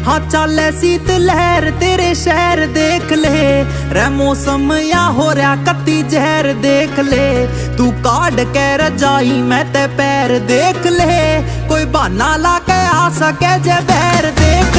हाँ चाले सीत लहर तेरे शहर देख ले, रे मौसम या हो रहा कत्ती जहर देख ले। तू काट के रजाई मैं ते पैर देख ले, कोई बहाना ला के आ सके जे बैर देख